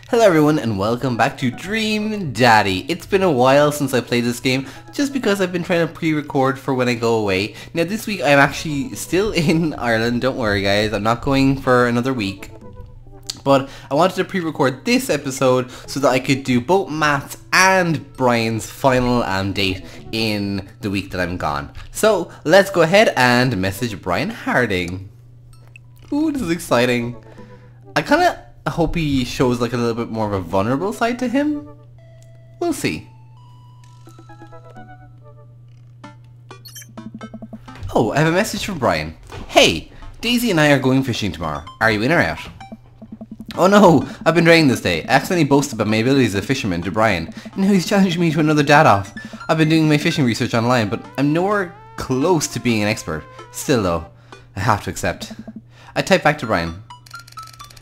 Hello everyone and welcome back to Dream Daddy. It's been a while since I played this game just because I've been trying to pre-record for when I go away. Now this week I'm actually still in Ireland, don't worry guys, I'm not going for another week. But I wanted to pre-record this episode so that I could do both Matt's and Brian's final date in the week that I'm gone. So let's go ahead and message Brian Harding. Ooh, this is exciting. I hope he shows like a little bit more of a vulnerable side to him. We'll see. Oh, I have a message from Brian. Hey, Daisy and I are going fishing tomorrow. Are you in or out? Oh no, I've been draining this day. I accidentally boasted about my abilities as a fisherman to Brian, and now he's challenging me to another dad-off. I've been doing my fishing research online, but I'm nowhere close to being an expert. Still though, I have to accept. I type back to Brian.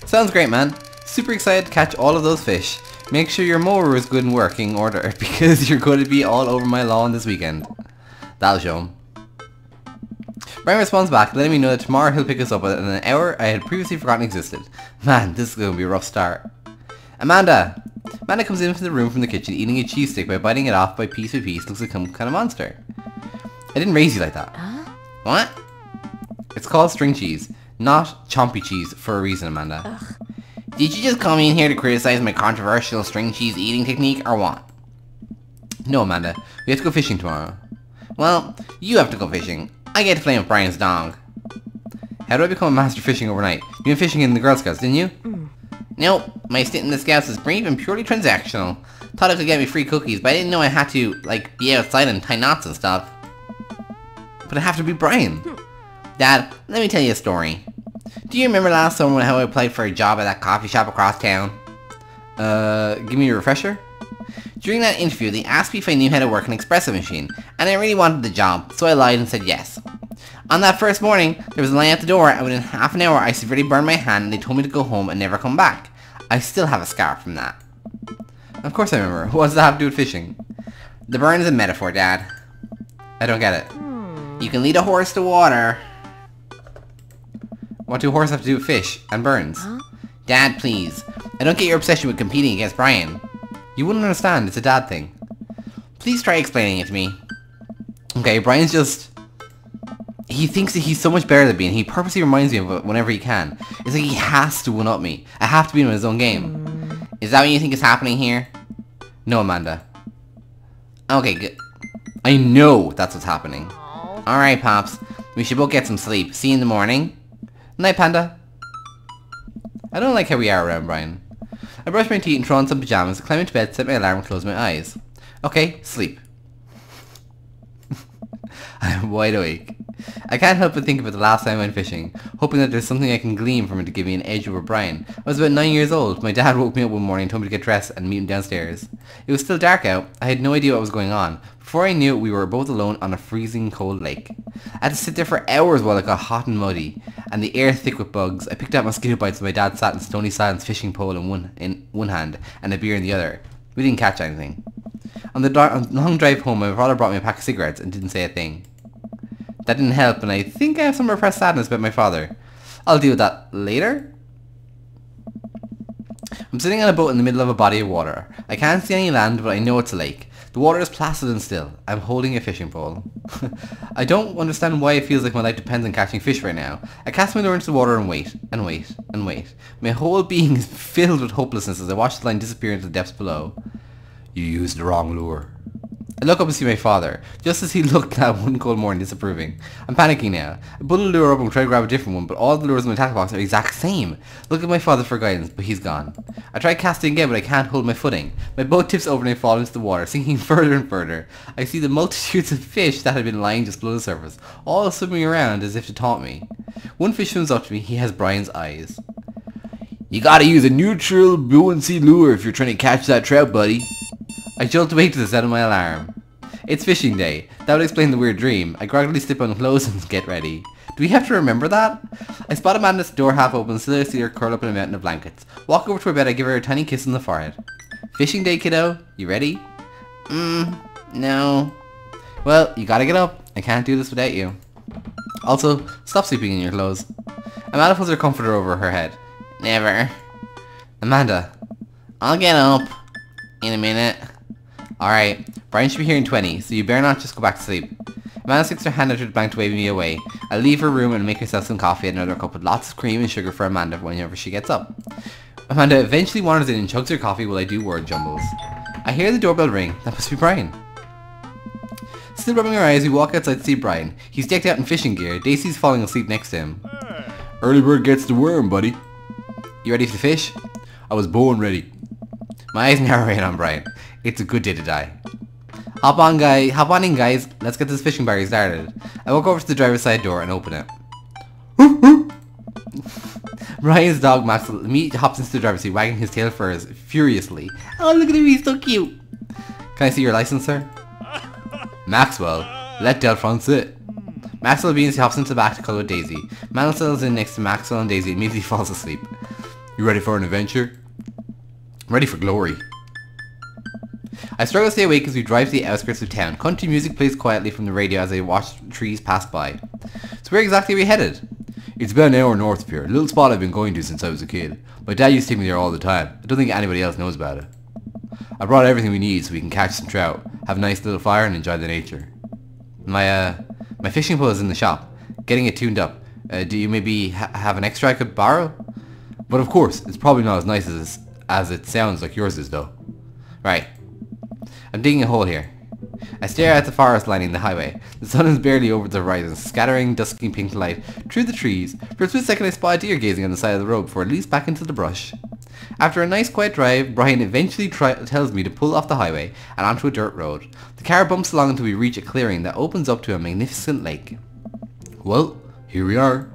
Sounds great, man. Super excited to catch all of those fish. Make sure your mower is good in working order because you're going to be all over my lawn this weekend. That'll show him. Brian responds back, letting me know that tomorrow he'll pick us up at an hour I had previously forgotten existed. Man, this is going to be a rough start. Amanda! Amanda comes into the room from the kitchen eating a cheese stick by biting it off by piece. Looks like some kind of monster. I didn't raise you like that. Huh? What? It's called string cheese. Not chompy cheese for a reason, Amanda. Ugh. Did you just come in here to criticize my controversial string cheese eating technique or what? No, Amanda. We have to go fishing tomorrow. Well, you have to go fishing. I get to play with Brian's dog. How do I become a master fishing overnight? You went fishing in the Girl Scouts, didn't you? Nope. My stint in the Scouts is brief and purely transactional. Thought it could get me free cookies, but I didn't know I had to, like, be outside and tie knots and stuff. But I have to be Brian. Dad, let me tell you a story. Do you remember last summer how I applied for a job at that coffee shop across town? Give me a refresher? During that interview, they asked me if I knew how to work an espresso machine, and I really wanted the job, so I lied and said yes. On that first morning, there was a line at the door, and within half an hour I severely burned my hand and they told me to go home and never come back. I still have a scar from that. Of course I remember. What does that have to do with fishing? The burn is a metaphor, Dad. I don't get it. You can lead a horse to water. What do horses have to do with fish and burns? Huh? Dad, please. I don't get your obsession with competing against Brian. You wouldn't understand, it's a dad thing. Please try explaining it to me. Okay, Brian's just... He thinks that he's so much better than me and he purposely reminds me of it whenever he can. It's like he has to one-up me. I have to beat him in his own game. Is that what you think is happening here? No, Amanda. Okay, good. I know that's what's happening. Alright, Pops. We should both get some sleep. See you in the morning. Night, Panda. I don't like how we are around Brian. I brush my teeth and throw on some pajamas, climb into bed, set my alarm and close my eyes. Okay, sleep. I am wide awake. I can't help but think about the last time I went fishing, hoping that there's something I can glean from it to give me an edge over Brian. I was about 9 years old. My dad woke me up one morning and told me to get dressed and meet him downstairs. It was still dark out. I had no idea what was going on. Before I knew it, we were both alone on a freezing cold lake. I had to sit there for hours while it got hot and muddy, and the air thick with bugs. I picked out mosquito bites and my dad sat in stony silence fishing pole in one hand and a beer in the other. We didn't catch anything. On the long drive home, my father brought me a pack of cigarettes and didn't say a thing. That didn't help, and I think I have some repressed sadness about my father. I'll deal with that later. I'm sitting on a boat in the middle of a body of water. I can't see any land, but I know it's a lake. The water is placid and still. I'm holding a fishing pole. I don't understand why it feels like my life depends on catching fish right now. I cast my lure into the water and wait, and wait, and wait. My whole being is filled with hopelessness as I watch the line disappear into the depths below. You used the wrong lure. I look up and see my father, just as he looked that one cold morning disapproving. I'm panicking now. I pull the lure up and try to grab a different one, but all the lures in my tackle box are the exact same. Look at my father for guidance, but he's gone. I try casting again, but I can't hold my footing. My boat tips over and I fall into the water, sinking further and further. I see the multitudes of fish that had been lying just below the surface, all swimming around as if to taunt me. One fish swims up to me. He has Brian's eyes. You gotta use a neutral buoyancy lure if you're trying to catch that trout, buddy. I jolt awake to the sound of my alarm. It's fishing day. That would explain the weird dream. I groggily slip on clothes and get ready. Do we have to remember that? I spot Amanda's door half open, still see her curl up in a mountain of blankets. Walk over to her bed, I give her a tiny kiss on the forehead. Fishing day, kiddo. You ready? No. Well, you gotta get up. I can't do this without you. Also, stop sleeping in your clothes. Amanda pulls her comforter over her head. Never. Amanda. I'll get up in a minute. Alright, Brian should be here in 20, so you better not just go back to sleep. Amanda sticks her hand out to the blanket to wave me away. I leave her room and make herself some coffee and another cup with lots of cream and sugar for Amanda whenever she gets up. Amanda eventually wanders in and chugs her coffee while I do word jumbles. I hear the doorbell ring. That must be Brian. Still rubbing her eyes, we walk outside to see Brian. He's decked out in fishing gear. Daisy's falling asleep next to him. Early bird gets the worm, buddy. You ready for the fish? I was born ready. My eyes narrow in on Brian. It's a good day to die. Hop on in guys, let's get this fishing party started. I walk over to the driver's side door and open it. Ryan's dog Max immediately hops into the driver's seat, wagging his tail for us furiously. Oh, look at him, he's so cute. Can I see your license, sir? Maxwell, let Delphron sit. Maxwell beans hops into the back to cuddle with Daisy. Manuel settles in next to Maxwell and Daisy and immediately falls asleep. You ready for an adventure? I'm ready for glory. I struggle to stay awake as we drive to the outskirts of town. Country music plays quietly from the radio as I watch trees pass by. So where exactly are we headed? It's about an hour north of here, a little spot I've been going to since I was a kid. My dad used to take me there all the time. I don't think anybody else knows about it. I brought everything we need so we can catch some trout, have a nice little fire and enjoy the nature. My fishing pole is in the shop, getting it tuned up. Do you maybe have an extra I could borrow? But of course, it's probably not as nice as it sounds like yours is though. Right. I'm digging a hole here. I stare at the forest lining the highway. The sun is barely over the horizon, scattering dusky pink light through the trees. For a split second I spot a deer gazing on the side of the road before it leaps back into the brush. After a nice quiet drive, Brian eventually tells me to pull off the highway and onto a dirt road. The car bumps along until we reach a clearing that opens up to a magnificent lake. Well, here we are.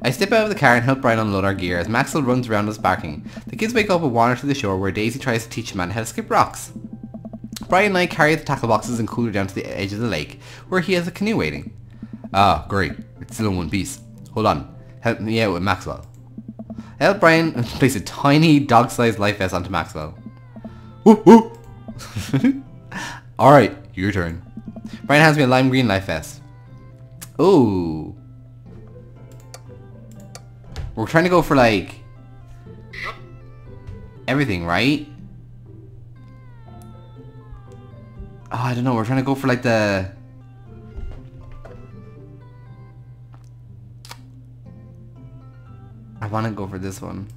I step out of the car and help Brian unload our gear as Maxwell runs around us barking. The kids wake up and wander to the shore where Daisy tries to teach Amanda how to skip rocks. Brian and I carry the tackle boxes and cooler down to the edge of the lake where he has a canoe waiting. Ah, great. It's still in one piece. Hold on. Help me out with Maxwell. I help Brian place a tiny dog-sized life vest onto Maxwell. Woo woo! Alright, your turn. Brian hands me a lime green life vest. Ooh. We're trying to go for like everything, right? Oh, I don't know. We're trying to go for like the... I want to go for this one.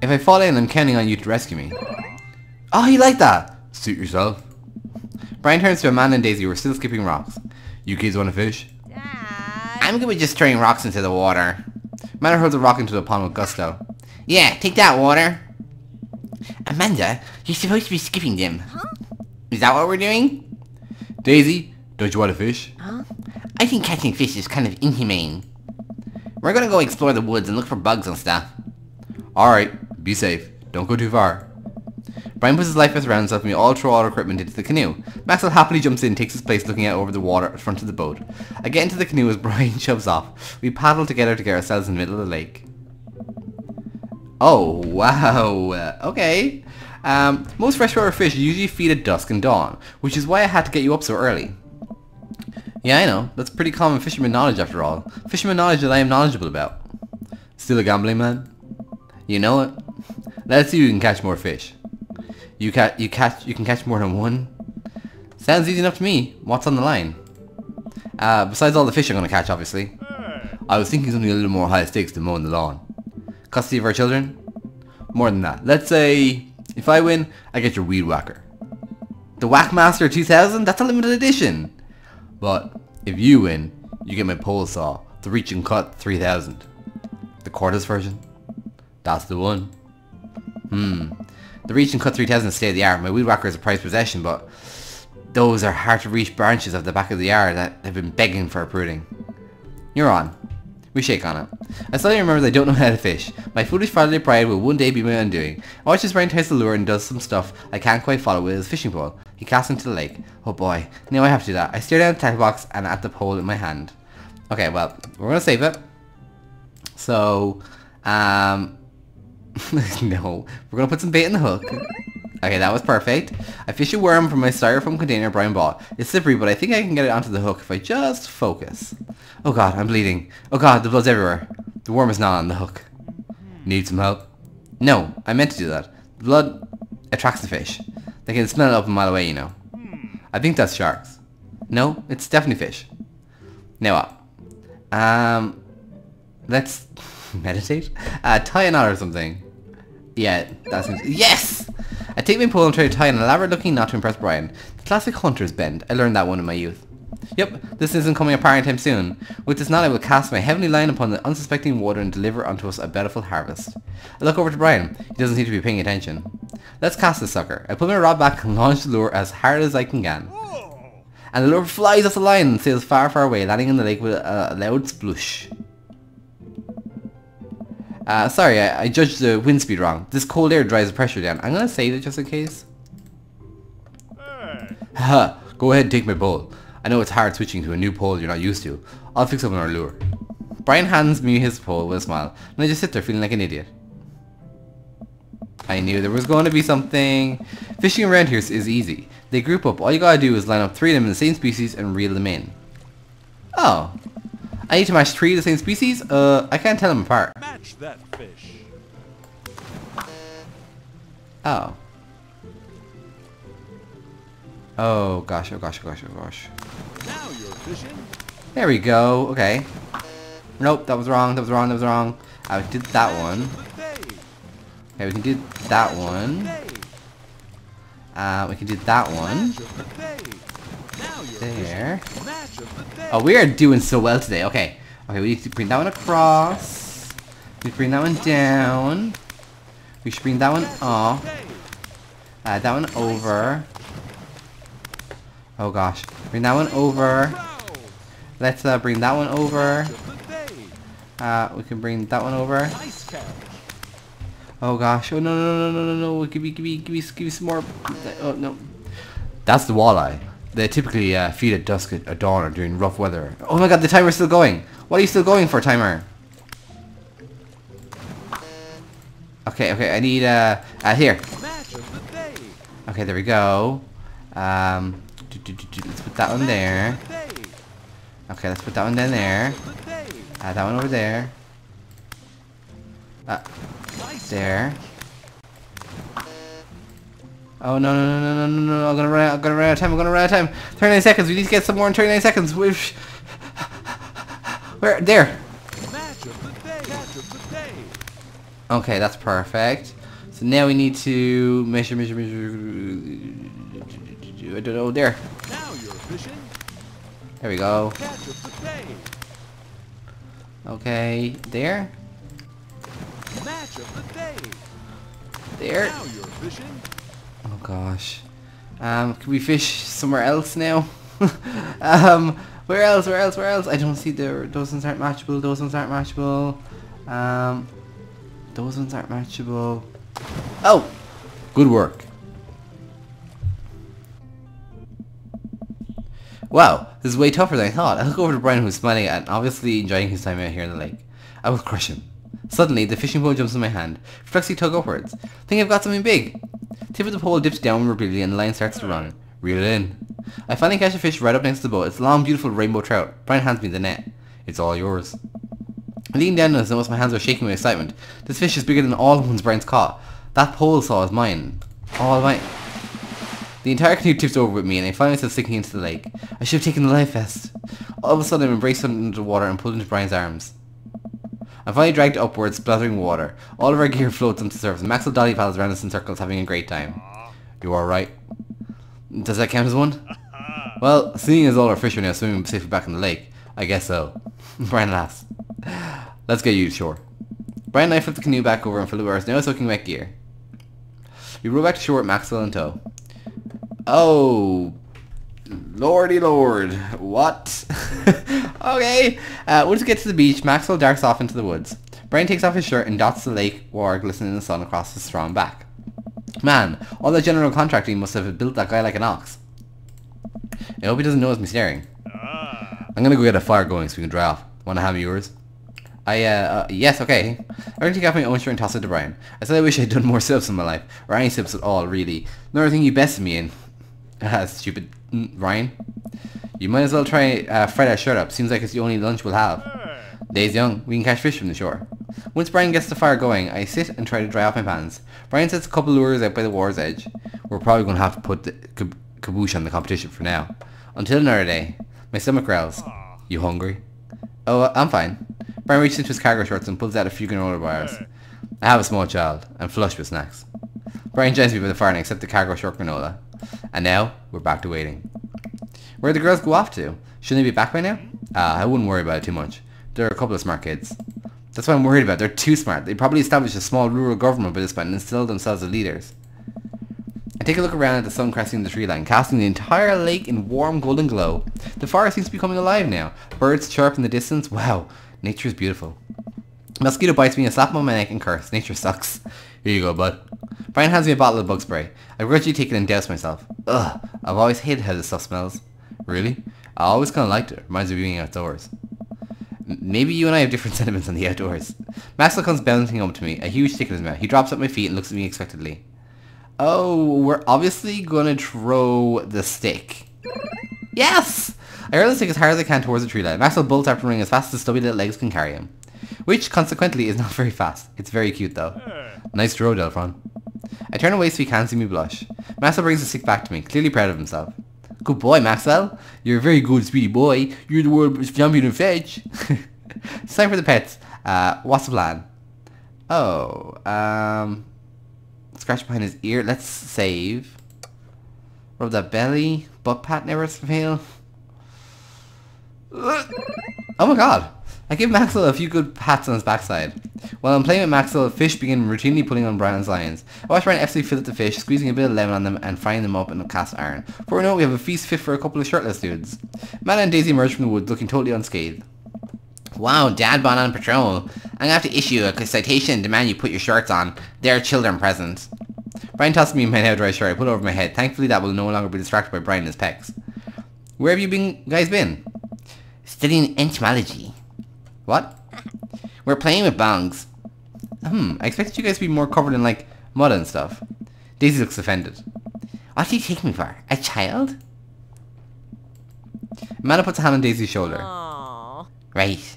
If I fall in, I'm counting on you to rescue me. Oh, you like that? Suit yourself. Brian turns to Amanda and Daisy who are still skipping rocks. You kids want to fish? Dad. I'm good with just throwing rocks into the water. Amanda hurls a rock into the pond with gusto. Yeah, take that, water. Amanda, you're supposed to be skipping them. Huh? Is that what we're doing? Daisy, don't you want to fish? Huh? I think catching fish is kind of inhumane. We're gonna go explore the woods and look for bugs and stuff. Alright, be safe. Don't go too far. Brian puts his life vest around himself and we all throw all our equipment into the canoe. Maxwell happily jumps in and takes his place looking out over the water at the front of the boat. I get into the canoe as Brian shoves off. We paddle together to get ourselves in the middle of the lake. Oh, wow. Okay. Most freshwater fish usually feed at dusk and dawn, which is why I had to get you up so early. Yeah, I know. That's pretty common fisherman knowledge after all. Fisherman knowledge that I am knowledgeable about. Still a gambling man? You know it. Let's see who can catch more fish. You can catch more than one? Sounds easy enough to me. What's on the line? Besides all the fish I'm gonna catch, obviously. I was thinking something a little more high stakes than mowing the lawn. Custody of our children? More than that. Let's say, if I win, I get your weed whacker. The Whackmaster 2000? That's a limited edition. But if you win, you get my pole saw, the Reach and Cut 3000. The cordless version? That's the one. The Reach and Cut 3000 is state of the art. My weed whacker is a prized possession, but those are hard to reach branches of the back of the yard that have been begging for uprooting. You're on. We shake on it. I suddenly remember that I don't know how to fish. My foolish fatherly pride will one day be my undoing. I watch as Brian tries the lure and does some stuff I can't quite follow with his fishing pole. He casts into the lake. Oh boy, now I have to do that. I stare down at the tackle box and at the pole in my hand. Okay, well, we're gonna save it. So, no, we're gonna put some bait in the hook. Okay, that was perfect. I fish a worm from my styrofoam container Brian bought. It's slippery, but I think I can get it onto the hook if I just focus. Oh god, I'm bleeding. Oh god, the blood's everywhere. The worm is not on the hook. Need some help? No, I meant to do that. Blood attracts the fish. They can smell it up a mile away, you know. I think that's sharks. No, it's definitely fish. Now what? Let's meditate? Tie a knot or something. Yeah, that seems... Yes! I take my pole and try to tie an elaborate looking knot to impress Brian. The classic hunter's bend. I learned that one in my youth. Yep, this isn't coming apart anytime soon. With this knot I will cast my heavenly line upon the unsuspecting water and deliver unto us a bountiful harvest. I look over to Brian. He doesn't seem to be paying attention. Let's cast this sucker. I put my rod back and launch the lure as hard as I can. And the lure flies off the line and sails far, far away, landing in the lake with a loud splush. Sorry, I judged the wind speed wrong. This cold air drives the pressure down. I'm gonna save it just in case. Haha, go ahead and take my pole. I know it's hard switching to a new pole you're not used to. I'll fix up on our lure. Brian hands me his pole with a smile, and I just sit there feeling like an idiot. I knew there was going to be something. Fishing around here is easy. They group up. All you gotta do is line up 3 of them in the same species and reel them in. Oh. I need to match 3 of the same species? I can't tell them apart. Match that fish. Oh. Oh gosh, oh gosh, oh gosh, oh gosh. Now you're fishing. There we go, okay. Nope, that was wrong, that was wrong, that was wrong. I did that one. Okay, we can do that one. We can do that one. There. Oh, we are doing so well today. Okay. Okay, we need to bring that one across. We bring that one down. We should bring that one off. That one over. Oh gosh. Bring that one over. Let's bring that one over. We can bring that one over. Oh gosh. Oh no no no no no no. Give me some more. Oh no. That's the walleye. They typically feed at dusk, at dawn, or during rough weather. Oh my god, the timer's still going. What are you still going for, timer? Okay, okay, I need, here. Okay, there we go. Let's put that one there. Okay, let's put that one down there. That one over there. There. Oh no no no no no no no! I'm gonna run out of time. I'm gonna run out of time. 39 seconds. We need to get some more in 39 seconds. Where? There. Okay, that's perfect. So now we need to measure. I don't know. There. There we go. Okay, there. There. Oh gosh. Can we fish somewhere else now? Where else? Where else? Where else? I don't see there. Those ones aren't matchable. Those ones aren't matchable. Those ones aren't matchable. Oh! Good work. Wow, this is way tougher than I thought. I look over to Brian, who's smiling and obviously enjoying his time out here in the lake. I will crush him. Suddenly, the fishing pole jumps in my hand. Reflexively tug upwards. Think I've got something big. Tip of the pole dips down repeatedly and the line starts to run. Reel it in. I finally catch a fish right up next to the boat. It's a long, beautiful rainbow trout. Brian hands me the net. It's all yours. I lean down and notice my hands are shaking with excitement. This fish is bigger than all the ones Brian's caught. That pole saw is mine. All mine. The entire canoe tips over with me and I find myself sinking into the lake. I should have taken the life vest. All of a sudden I'm embraced under the water and pulled into Brian's arms. I'm finally dragged upwards, splattering water. All of our gear floats onto the surface. Max will dolly paddles around us in circles, having a great time. You alright? Does that count as one? Well, seeing as all our fish are now swimming safely back in the lake, I guess so. Brian laughs. Let's get you to shore. Brian and I flip the canoe back over and fill the oars, now soaking wet gear. We row back to shore with Maxwell in tow. Oh, lordy lord, what? Okay, once we get to the beach, Maxwell darts off into the woods. Brian takes off his shirt and dots the lake water glistening in the sun across his strong back. Man, all that general contracting must have built that guy like an ox. I hope he doesn't notice me staring. I'm gonna go get a fire going so we can dry off. Wanna have yours? Yes, okay. I already take off my own shirt and toss it to Brian. I said I wish I'd done more sips in my life, or any sips at all, really. Another thing you bested me in. Stupid Ryan. You might as well try fry that shirt up. Seems like it's the only lunch we'll have. Day's young. We can catch fish from the shore. Once Brian gets the fire going, I sit and try to dry off my pants. Brian sets a couple lures out by the war's edge. We're probably going to have to put the caboose on the competition for now. Until another day. My stomach growls. You hungry? Oh, I'm fine. Brian reaches into his cargo shorts and pulls out a few granola bars. I have a small child. I'm flush with snacks. Brian joins me by the fire and I accept the cargo short granola. And now, we're back to waiting. Where'd the girls go off to? Shouldn't they be back by now? I wouldn't worry about it too much. They're a couple of smart kids. That's what I'm worried about. They're too smart. They probably established a small rural government by this point and instilled themselves as leaders. I take a look around at the sun cresting the tree line, casting the entire lake in warm golden glow. The forest seems to be coming alive now. Birds chirp in the distance. Wow, nature is beautiful. A mosquito bites me and slap on my neck and curse. Nature sucks. Here you go, bud. Brian hands me a bottle of bug spray. I grudgingly take it and douse myself. Ugh, I've always hated how this stuff smells. Really? I always kind of liked it. Reminds me of being outdoors. Maybe you and I have different sentiments on the outdoors. Maxwell comes bouncing up to me, a huge stick in his mouth. He drops at my feet and looks at me expectantly. Oh, we're obviously gonna throw the stick. Yes! I hurl the stick as hard as I can towards the tree line. Maxwell bolts after running as fast as his stubby little legs can carry him. Which, consequently, is not very fast. It's very cute, though. Nice throw, Delphron. I turn away so he can't see me blush. Maxwell brings the stick back to me, clearly proud of himself. Good boy, Maxwell. You're a very good, speedy boy. You're the world champion in fetch. It's time for the pets. What's the plan? Oh, scratch behind his ear. Let's save. Rub that belly. Butt pat never fail. Oh my god. I give Maxwell a few good pats on his backside. While I'm playing with Maxwell, fish begin routinely pulling on Brian's lines. I watch Brian absolutely fill up the fish, squeezing a bit of lemon on them and frying them up in a cast iron. Before we know it, we have a feast fit for a couple of shirtless dudes. Mana and Daisy emerge from the woods looking totally unscathed. Wow, Dad bond on patrol. I'm gonna have to issue a citation and demand you put your shirts on. There are children present. Brian tosses me my now dry shirt. I put it over my head. Thankfully that will no longer be distracted by Brian and his pecs. Where have you guys been? Studying entomology. What? We're playing with bongs. I expected you guys to be more covered in, like, mud and stuff. Daisy looks offended. What do you take me for? A child? Amanda puts a hand on Daisy's shoulder. Aww. Right.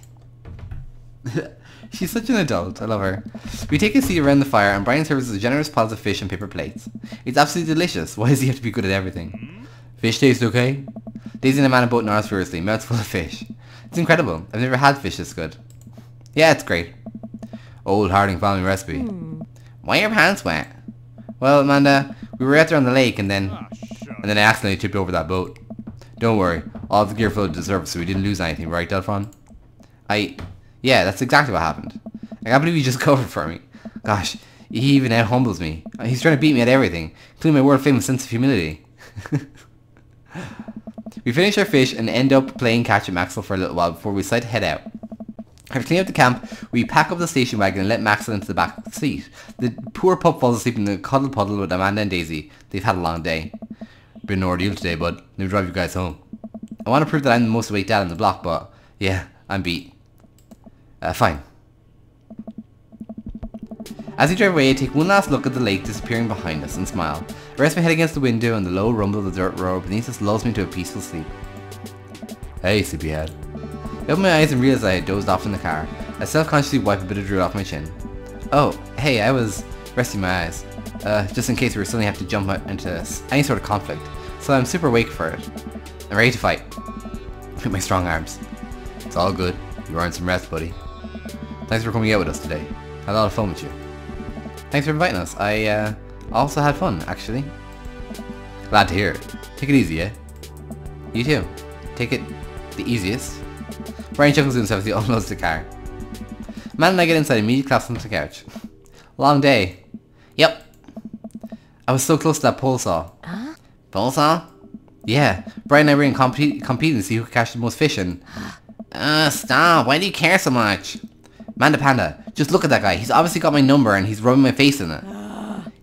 She's such an adult. I love her. We take a seat around the fire and Brian serves us generous piles of fish and paper plates. It's absolutely delicious. Why does he have to be good at everything? Fish taste okay? Daisy and Amanda both nod furiously, mouths full of fish. It's incredible. I've never had fish this good. Yeah, it's great. Old Harding family recipe. Why are your pants wet? Well, Amanda, we were out there on the lake and then I accidentally tipped over that boat. Don't worry, all of the gear floated to the surface so we didn't lose anything, right, Delphron? Yeah, that's exactly what happened. I can't believe he just covered for me. Gosh, he even out humbles me. He's trying to beat me at everything, including my world famous sense of humility. We finish our fish and end up playing catch with Maxwell for a little while before we decide to head out. After cleaning up the camp, we pack up the station wagon and let Maxwell into the back seat. The poor pup falls asleep in the cuddle puddle with Amanda and Daisy. They've had a long day. Been an ordeal today, bud. Let me drive you guys home. I want to prove that I'm the most awake dad on the block, but yeah, I'm beat. Fine. As we drive away, I take one last look at the lake disappearing behind us and smile. I rest my head against the window and the low rumble of the dirt road beneath us lulls me to a peaceful sleep. Hey, sleepyhead. I open my eyes and realize I had dozed off in the car. I self-consciously wipe a bit of drool off my chin. Oh, hey, I was resting my eyes. Just in case we suddenly have to jump out into any sort of conflict. So I'm super awake for it. I'm ready to fight. With my strong arms. It's all good. You earned some rest, buddy. Thanks for coming out with us today. Had a lot of fun with you. Thanks for inviting us. I also had fun, actually. Glad to hear it. Take it easy, yeah? You too. Take it the easiest. Brian chuckles to himself as he unloads the car. Man and I get inside and immediately collapse onto the couch. Long day. Yep. I was so close to that pole saw. Huh? Pole saw? Yeah. Brian and I were in competing to see who could catch the most fish and... stop. Why do you care so much? Manda Panda, just look at that guy. He's obviously got my number and he's rubbing my face in it.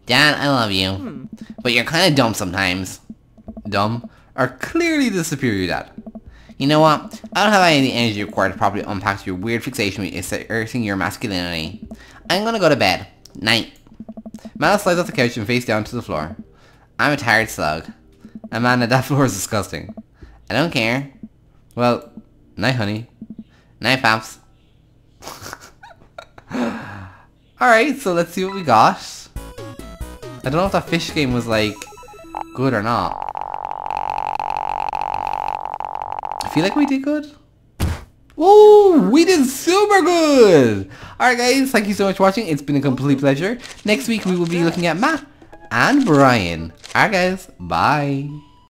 Dad, I love you. But you're kind of dumb sometimes. Dumb? Are clearly the superior dad. You know what? I don't have any energy required to properly unpack your weird fixation with asserting your masculinity. I'm gonna go to bed. Night. Manda slides off the couch and face down to the floor. I'm a tired slug. Amanda, that floor is disgusting. I don't care. Well, night, honey. Night, paps. Alright, so let's see what we got. I don't know if that fish game was like good or not. I feel like we did good. Woo! We did super good! Alright guys, thank you so much for watching. It's been a complete pleasure. Next week we will be looking at Matt and Brian. Alright guys, bye.